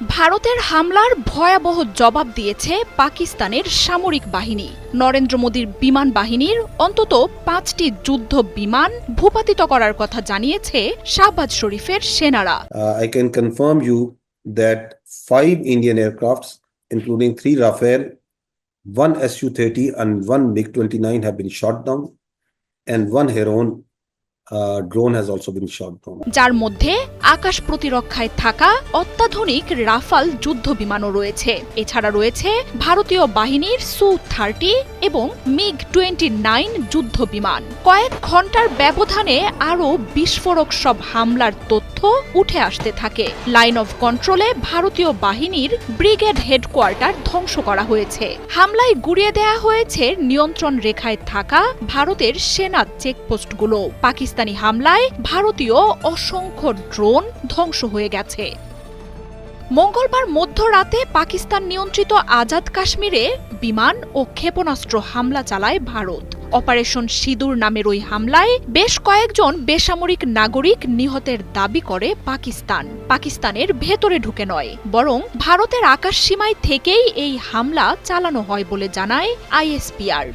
ভারতের হামলার ভয়াবহ জবাব দিয়েছে পাকিস্তানের সামরিক বাহিনী। নরেন্দ্র মোদীর বিমান বাহিনীর অন্তত ৫টি যুদ্ধ বিমান ভূপাতিত করার কথা জানিয়েছে শাহবাজ শরীফের সেনারা। I can confirm you that 5 Indian aircrafts, including 3 Rafale, 1 Su-30 and 1 MiG-29 have been shot down, and 1 Heron drone has also been shot down. যার মধ্যে আকাশ প্রতিরক্ষায় থাকা অত্যাধুনিক রাফাল যুদ্ধ বিমানও রয়েছে। এছাড়া রয়েছে ভারতীয় বাহিনীর Su-30 এবং MiG-29 যুদ্ধ বিমান। কয়েক ঘন্টার ব্যবধানে আরও বিস্ফোরক সব হামলার তথ্য উঠে আসতে থাকে। লাইন অফ কন্ট্রোলে ভারতীয় বাহিনীর ব্রিগেড হেডকোয়ার্টার ধ্বংস করা হয়েছে। হামলায় গুড়িয়ে দেয়া হয়েছে নিয়ন্ত্রণ রেখায় থাকা ভারতের সেনা চেকপোস্টগুলো। পাকিস্তানি হামলায় ভারতীয় অসংখ্য ড্রোন ধ্বংস হয়ে গেছে। মঙ্গলবার মধ্যরাতে পাকিস্তান নিয়ন্ত্রিত আজাদ কাশ্মীরে বিমান ও ক্ষেপণাস্ত্র হামলা চালায় ভারত। অপারেশন সিঁদুর নামের ওই হামলায় বেশ কয়েকজন বেসামরিক নাগরিক নিহতের দাবি করে পাকিস্তান। পাকিস্তানের ভেতরে ঢুকে নয়, বরং ভারতের আকাশসীমায় থেকেই এই হামলা চালানো হয় বলে জানায় ISPR।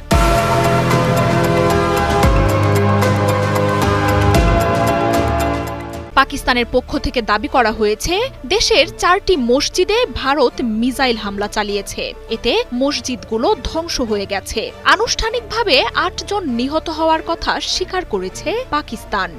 পাকিস্তানের পক্ষ থেকে দাবি করা হয়েছে, দেশের 4টি মসজিদে ভারত মিসাইল হামলা চালিয়েছে। এতে মসজিদগুলো ধ্বংস হয়ে গেছে। আনুষ্ঠানিকভাবে 8 জন নিহত হওয়ার কথা স্বীকার করেছে পাকিস্তান।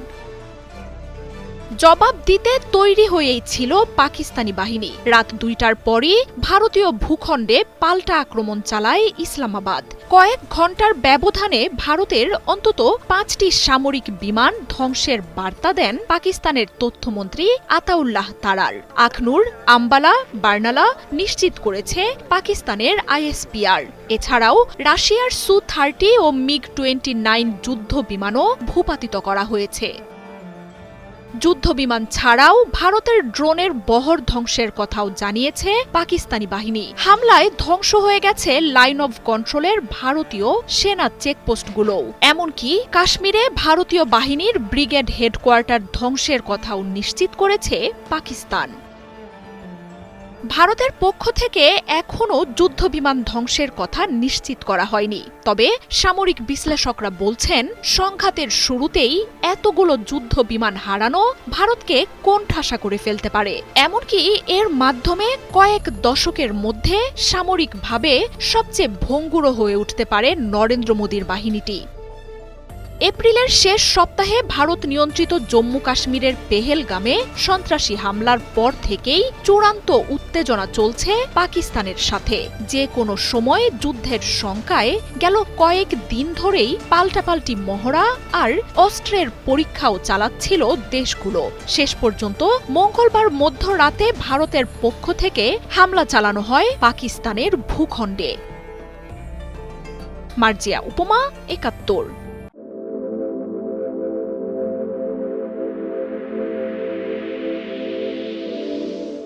জবাব দিতে তৈরি হয়েই ছিল পাকিস্তানি বাহিনী। রাত 2টার পরই ভারতীয় ভূখণ্ডে পাল্টা আক্রমণ চালায় ইসলামাবাদ। কয়েক ঘন্টার ব্যবধানে ভারতের অন্তত 5টি সামরিক বিমান ধ্বংসের বার্তা দেন পাকিস্তানের তথ্যমন্ত্রী আতাউল্লাহ তারার। আখনুর, আম্বালা, বার্নালা নিশ্চিত করেছে পাকিস্তানের ISPR। এছাড়াও রাশিয়ার Su-30 ও MiG-29 যুদ্ধ বিমানও ভূপাতিত করা হয়েছে। যুদ্ধবিমান ছাড়াও ভারতের ড্রোনের বহর ধ্বংসের কথাও জানিয়েছে পাকিস্তানি বাহিনী। হামলায় ধ্বংস হয়ে গেছে লাইন অফ কন্ট্রোলের ভারতীয় সেনা চেকপোস্টগুলোও। এমনকি কাশ্মীরে ভারতীয় বাহিনীর ব্রিগেড হেডকোয়ার্টার ধ্বংসের কথাও নিশ্চিত করেছে পাকিস্তান। ভারতের পক্ষ থেকে এখনও যুদ্ধবিমান ধ্বংসের কথা নিশ্চিত করা হয়নি। তবে সামরিক বিশ্লেষকরা বলছেন, সংঘাতের শুরুতেই এতগুলো যুদ্ধ বিমান হারানো ভারতকে কোণঠাসা করে ফেলতে পারে। এমনকি এর মাধ্যমে কয়েক দশকের মধ্যে সামরিকভাবে সবচেয়ে ভঙ্গুর হয়ে উঠতে পারে নরেন্দ্র মোদীর বাহিনীটি। এপ্রিলের শেষ সপ্তাহে ভারত নিয়ন্ত্রিত জম্মু কাশ্মীরের পেহেলগামে সন্ত্রাসী হামলার পর থেকেই চূড়ান্ত উত্তেজনা চলছে পাকিস্তানের সাথে। যে কোনো সময় যুদ্ধের শঙ্কায় গেল কয়েক দিন ধরেই পাল্টাপাল্টি মহড়া আর অস্ত্রের পরীক্ষাও চালাচ্ছিল দেশগুলো। শেষ পর্যন্ত মঙ্গলবার মধ্যরাতে ভারতের পক্ষ থেকে হামলা চালানো হয় পাকিস্তানের ভূখণ্ডে। মার্জিয়া উপমা, ৭১।